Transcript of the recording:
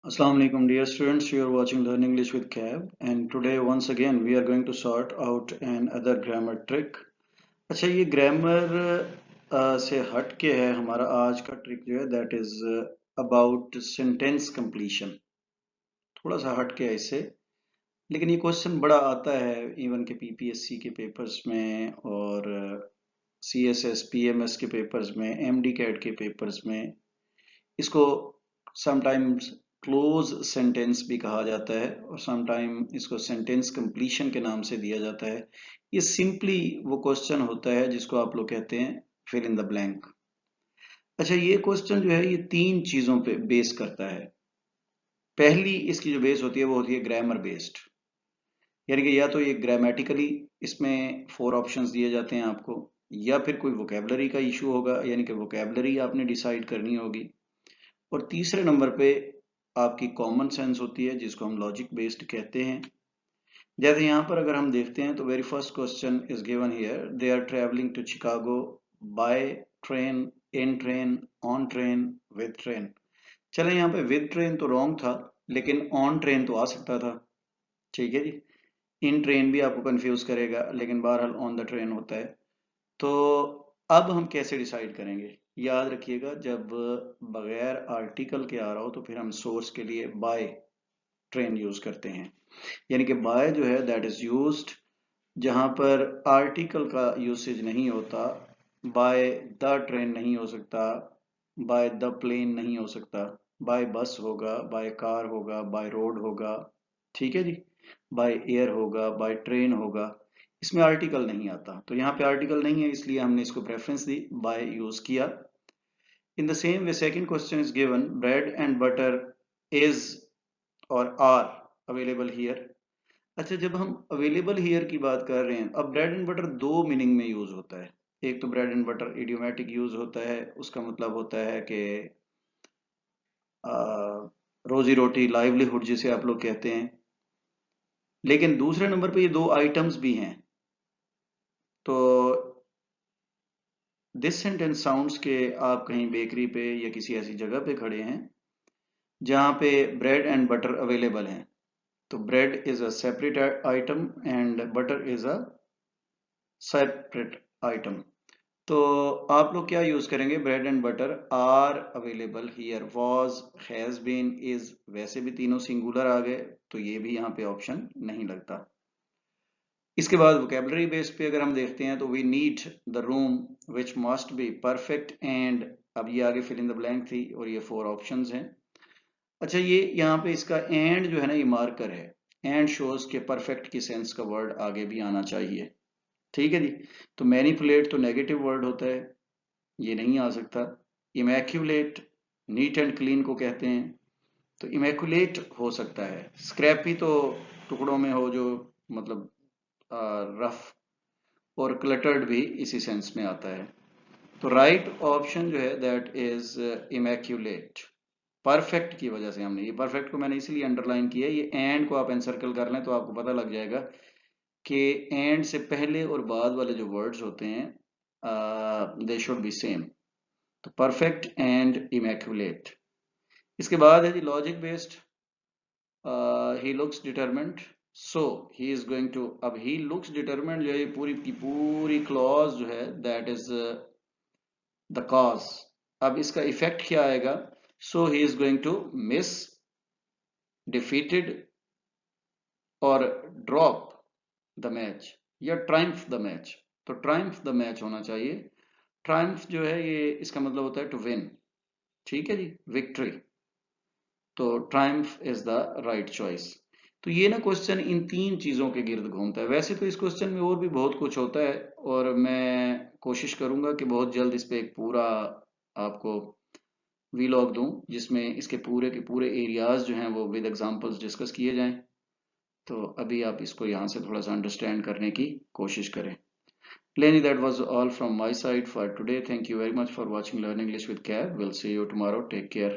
Assalamu alaikum dear students, you are watching Learn English with Cab and today once again we are going to sort out another grammar trick. अच्छा ये grammar से हट के है हमारा आज का ट्रिक जो है that is about sentence completion. थोड़ा सा हट के है इससे, लेकिन ये क्वेश्चन बड़ा आता है इवन के पीपीएससी के पेपर्स में और सीएसएस पीएमएस के पेपर्स में, एमडी कैट के पेपर्स में। इसको समटाइम्स क्लोज सेंटेंस भी कहा जाता है और समटाइम इसको सेंटेंस कंप्लीशन के नाम से दिया जाता है। ये सिंपली वो क्वेश्चन होता है जिसको आप लोग कहते हैं फिल इन द ब्लैंक। अच्छा ये क्वेश्चन जो है ये तीन चीजों पे बेस करता है। पहली इसकी जो बेस होती है वो होती है ग्रामर बेस्ड, यानी कि या तो ये ग्रामेटिकली इसमें 4 ऑप्शंस दिए जाते हैं आपको, या फिर कोई वोकेबलरी का इशू होगा यानी कि वोकेबलरी आपने डिसाइड करनी होगी, और तीसरे नंबर पे आपकी कॉमन सेंस होती है जिसको हम लॉजिक बेस्ड कहते हैं। जैसे यहाँ पर अगर हम देखते हैं तो very first question is given here, they are travelling to Chicago by train, in train, on train, with train. चले यहाँ पे विद ट्रेन तो रॉन्ग था, लेकिन ऑन ट्रेन तो आ सकता था। ठीक है जी, इन ट्रेन भी आपको कंफ्यूज करेगा, लेकिन बहरहाल ऑन द ट्रेन होता है। तो अब हम कैसे डिसाइड करेंगे? याद रखिएगा, जब बगैर आर्टिकल के आ रहा हो तो फिर हम सोर्स के लिए बाय ट्रेन यूज करते हैं, यानी कि बाय जो है दैट इज यूज्ड जहां पर आर्टिकल का यूसेज नहीं होता। बाय द ट्रेन नहीं हो सकता, बाय द प्लेन नहीं हो सकता, बाय बस होगा, बाय कार होगा, बाय रोड होगा। ठीक है जी, बाय एयर होगा, बाय ट्रेन होगा। इसमें आर्टिकल नहीं आता, तो यहाँ पे आर्टिकल नहीं है इसलिए हमने इसको प्रेफरेंस दी, बाय यूज किया। In the same way second question is given, bread and butter is और आर अवेलेबल हियर। अच्छा जब हम अवेलेबल हियर की बात कर रहे हैं, अब ब्रेड एंड बटर दो मीनिंग में यूज होता है। एक तो bread and butter idiomatic use होता है, उसका मतलब होता है कि रोजी रोटी, लाइवलीहुड जिसे आप लोग कहते हैं। लेकिन दूसरे नंबर पे ये दो आइटम्स भी हैं। तो दिस सेंटेंस साउंड्स के आप कहीं बेकरी पे या किसी ऐसी जगह पे खड़े हैं जहां पे ब्रेड एंड बटर अवेलेबल हैं। तो bread is a separate item and butter is a separate item. तो आप लोग क्या यूज करेंगे? Bread and butter are available here, was, has been, is, वैसे भी तीनों सिंगुलर आ गए तो ये भी यहाँ पे ऑप्शन नहीं लगता। इसके बाद वोकेबलरी बेस पे अगर हम देखते हैं तो we need the room which must be perfect and, अब ये आगे फिल इन द ब्लैंक थी और ये 4 ऑप्शंस हैं। अच्छा ये यहाँ पे इसका एंड जो है ना ये मार्कर है, एंड शोज के परफेक्ट की सेंस का वर्ड आगे भी आना चाहिए। ठीक है जी, तो मैनिपुलेट तो नेगेटिव वर्ड होता है, ये नहीं आ सकता। इमैक्यूलेट नीट एंड क्लीन को कहते हैं, तो इमैक्यूलेट हो सकता है। स्क्रैपी तो टुकड़ों में हो जो मतलब रफ, और क्लटर्ड भी इसी सेंस में आता है। तो राइट ऑप्शन जो है दैट इज इमैक्यूलेट। परफेक्ट की वजह से हमने, ये परफेक्ट को मैंने इसलिए अंडरलाइन किया है, ये एंड को आप एनसर्कल कर लें तो आपको पता लग जाएगा कि एंड से पहले और बाद वाले जो वर्ड्स होते हैं दे शुड बी सेम। तो परफेक्ट एंड इमैक्यूलेट। इसके बाद है जी logic based, he looks determined, so he is going to. अब ही लुक्स डिटरमेंट जो है ये पूरी की पूरी क्लॉज जो है दैट इज द कॉज। अब इसका इफेक्ट क्या आएगा? So he is going to miss, defeated or drop the match या ट्रायम्फ द मैच। तो ट्रायम्फ द मैच होना चाहिए। ट्रायम्फ जो है ये इसका मतलब होता है टू विन। ठीक है जी, विक्ट्री। तो triumph is the right choice. तो ये ना क्वेश्चन इन तीन चीजों के गिर्द घूमता है। वैसे तो इस क्वेश्चन में और भी बहुत कुछ होता है और मैं कोशिश करूंगा कि बहुत जल्द इस पे एक पूरा आपको वीलॉग दूं जिसमें इसके पूरे के पूरे एरियाज जो हैं वो विद एग्जांपल्स डिस्कस किए जाएं। तो अभी आप इसको यहाँ से थोड़ा सा अंडरस्टैंड करने की कोशिश करें। Lenny, that was all from my side for today. Thank you very much for watching Learn English with Cab. We'll see you tomorrow. Take care.